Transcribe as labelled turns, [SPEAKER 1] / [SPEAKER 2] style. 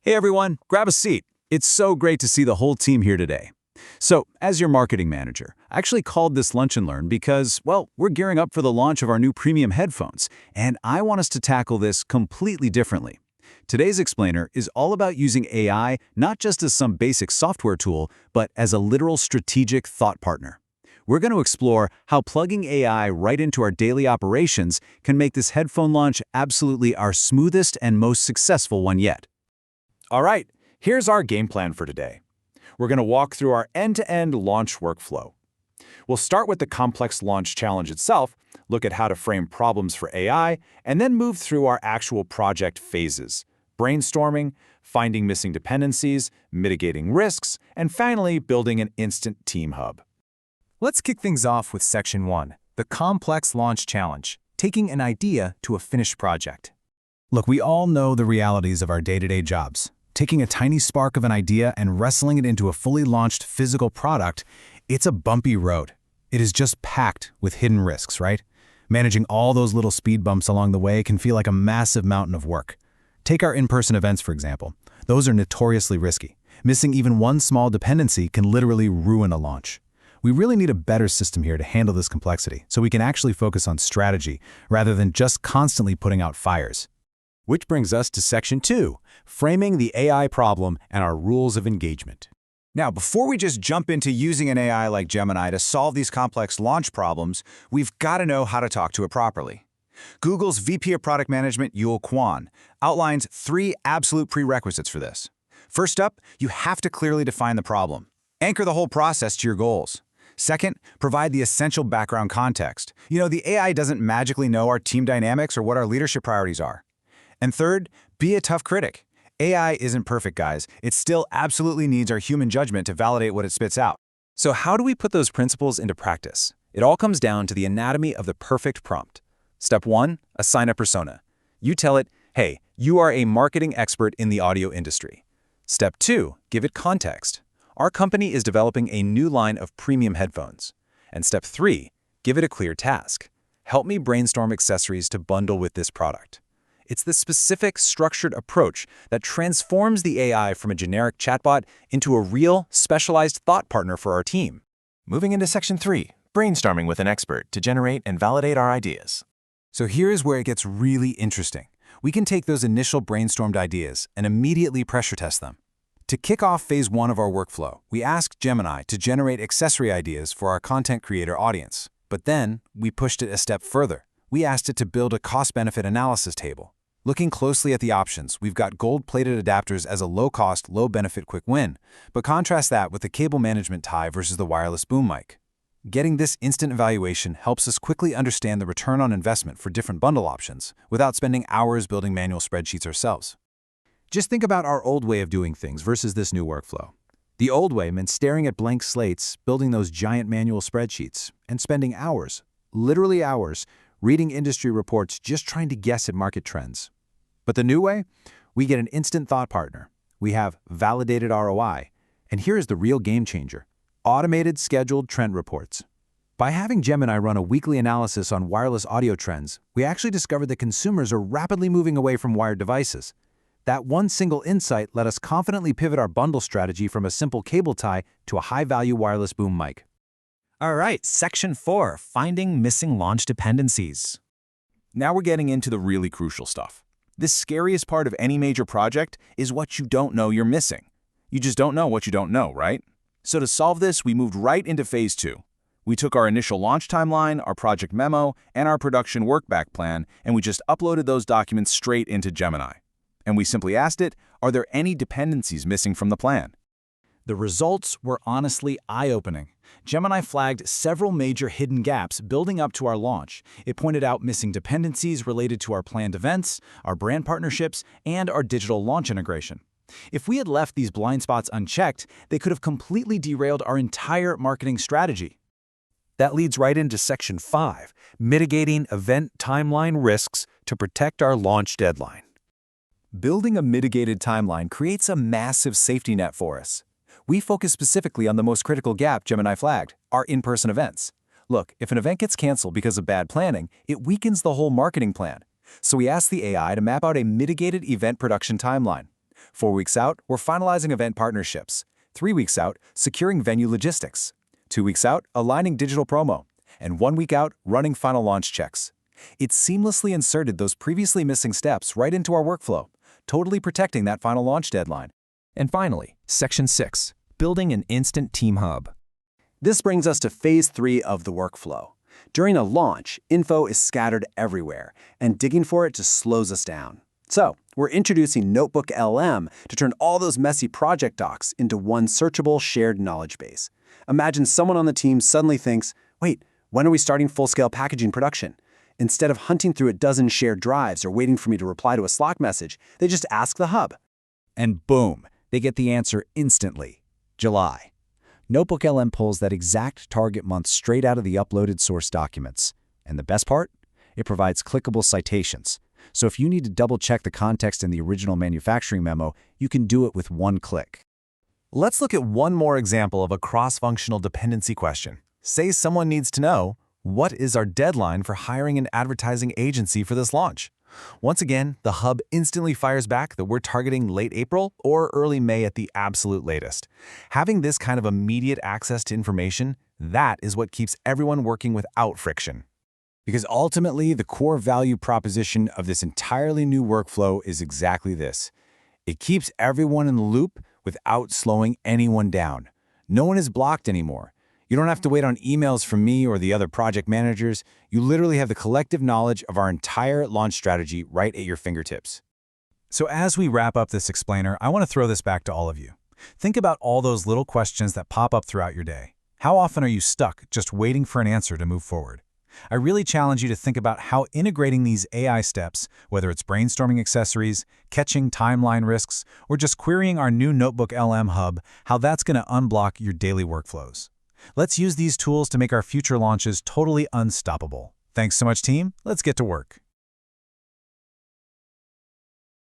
[SPEAKER 1] Hey everyone, grab a seat. It's so great to see the whole team here today. So, as your marketing manager, I actually called this Lunch and Learn because, well, we're gearing up for the launch of our new premium headphones, and I want us to tackle this completely differently. Today's explainer is all about using AI not just as some basic software tool, but as a literal strategic thought partner. We're going to explore how plugging AI right into our daily operations can make this headphone launch absolutely our smoothest and most successful one yet.
[SPEAKER 2] All right, here's our game plan for today. We're going to walk through our end-to-end launch workflow. We'll start with the complex launch challenge itself, look at how to frame problems for AI, and then move through our actual project phases: brainstorming, finding missing dependencies, mitigating risks, and finally building an instant team hub.
[SPEAKER 3] Let's kick things off with Section 1, the Complex Launch Challenge, taking an idea to a finished project. Look, we all know the realities of our day-to-day jobs. Taking a tiny spark of an idea and wrestling it into a fully launched physical product, it's a bumpy road. It is just packed with hidden risks, right? Managing all those little speed bumps along the way can feel like a massive mountain of work. Take our in-person events, for example. Those are notoriously risky. Missing even one small dependency can literally ruin a launch. We really need a better system here to handle this complexity, so we can actually focus on strategy rather than just constantly putting out fires.
[SPEAKER 4] Which brings us to Section 2, framing the AI problem and our rules of engagement.
[SPEAKER 1] Now, before we just jump into using an AI like Gemini to solve these complex launch problems, we've got to know how to talk to it properly. Google's VP of Product Management, Yul Kwon, outlines 3 absolute prerequisites for this. First up, you have to clearly define the problem. Anchor the whole process to your goals. Second, provide the essential background context. The AI doesn't magically know our team dynamics or what our leadership priorities are. And third, be a tough critic. AI isn't perfect, guys. It still absolutely needs our human judgment to validate what it spits out.
[SPEAKER 5] So how do we put those principles into practice? It all comes down to the anatomy of the perfect prompt. Step 1, assign a persona. You tell it, hey, you are a marketing expert in the audio industry. Step 2, give it context. Our company is developing a new line of premium headphones. And Step 3, give it a clear task. Help me brainstorm accessories to bundle with this product. It's this specific, structured approach that transforms the AI from a generic chatbot into a real, specialized thought partner for our team.
[SPEAKER 2] Moving into Section 3, brainstorming with an expert to generate and validate our ideas.
[SPEAKER 1] So here's where it gets really interesting. We can take those initial brainstormed ideas and immediately pressure test them. To kick off phase 1 of our workflow, we asked Gemini to generate accessory ideas for our content creator audience. But then, we pushed it a step further. We asked it to build a cost-benefit analysis table. Looking closely at the options, we've got gold-plated adapters as a low-cost, low-benefit quick win, but contrast that with the cable management tie versus the wireless boom mic. Getting this instant evaluation helps us quickly understand the return on investment for different bundle options without spending hours building manual spreadsheets ourselves. Just think about our old way of doing things versus this new workflow. The old way meant staring at blank slates, building those giant manual spreadsheets, and spending hours, literally hours, reading industry reports just trying to guess at market trends. But the new way? We get an instant thought partner. We have validated ROI. And here's the real game changer: automated scheduled trend reports. By having Gemini run a weekly analysis on wireless audio trends, we actually discovered that consumers are rapidly moving away from wired devices. That one single insight let us confidently pivot our bundle strategy from a simple cable tie to a high-value wireless boom mic.
[SPEAKER 3] All right, Section 4, finding missing launch dependencies.
[SPEAKER 2] Now we're getting into the really crucial stuff. The scariest part of any major project is what you don't know you're missing. You just don't know what you don't know, right? So to solve this, we moved right into phase 2. We took our initial launch timeline, our project memo, and our production workback plan, and we just uploaded those documents straight into Gemini. And we simply asked it, are there any dependencies missing from the plan?
[SPEAKER 1] The results were honestly eye-opening. Gemini flagged several major hidden gaps building up to our launch. It pointed out missing dependencies related to our planned events, our brand partnerships, and our digital launch integration. If we had left these blind spots unchecked, they could have completely derailed our entire marketing strategy.
[SPEAKER 5] That leads right into Section 5, mitigating event timeline risks to protect our launch deadline.
[SPEAKER 2] Building a mitigated timeline creates a massive safety net for us. We focus specifically on the most critical gap Gemini flagged, our in-person events. Look, if an event gets canceled because of bad planning, it weakens the whole marketing plan. So we asked the AI to map out a mitigated event production timeline.
[SPEAKER 1] 4 weeks out, we're finalizing event partnerships. 3 weeks out, securing venue logistics. 2 weeks out, aligning digital promo. And 1 week out, running final launch checks. It seamlessly inserted those previously missing steps right into our workflow, totally protecting that final launch deadline.
[SPEAKER 5] And finally, Section 6, building an instant team hub.
[SPEAKER 2] This brings us to phase 3 of the workflow. During a launch, info is scattered everywhere, and digging for it just slows us down. So, we're introducing NotebookLM to turn all those messy project docs into one searchable, shared knowledge base. Imagine someone on the team suddenly thinks, wait, when are we starting full-scale packaging production? Instead of hunting through a dozen shared drives or waiting for me to reply to a Slack message, they just ask the hub.
[SPEAKER 4] And boom, they get the answer instantly. July. NotebookLM pulls that exact target month straight out of the uploaded source documents. And the best part? It provides clickable citations. So if you need to double-check the context in the original manufacturing memo, you can do it with one click.
[SPEAKER 1] Let's look at one more example of a cross-functional dependency question. Say someone needs to know, what is our deadline for hiring an advertising agency for this launch? Once again, the hub instantly fires back that we're targeting late April or early May at the absolute latest. Having this kind of immediate access to information, that is what keeps everyone working without friction.
[SPEAKER 4] Because ultimately, the core value proposition of this entirely new workflow is exactly this. It keeps everyone in the loop without slowing anyone down. No one is blocked anymore. You don't have to wait on emails from me or the other project managers. You literally have the collective knowledge of our entire launch strategy right at your fingertips.
[SPEAKER 3] So as we wrap up this explainer, I want to throw this back to all of you. Think about all those little questions that pop up throughout your day. How often are you stuck just waiting for an answer to move forward? I really challenge you to think about how integrating these AI steps, whether it's brainstorming accessories, catching timeline risks, or just querying our new NotebookLM hub, how that's going to unblock your daily workflows. Let's use these tools to make our future launches totally unstoppable. Thanks so much, team. Let's get to work.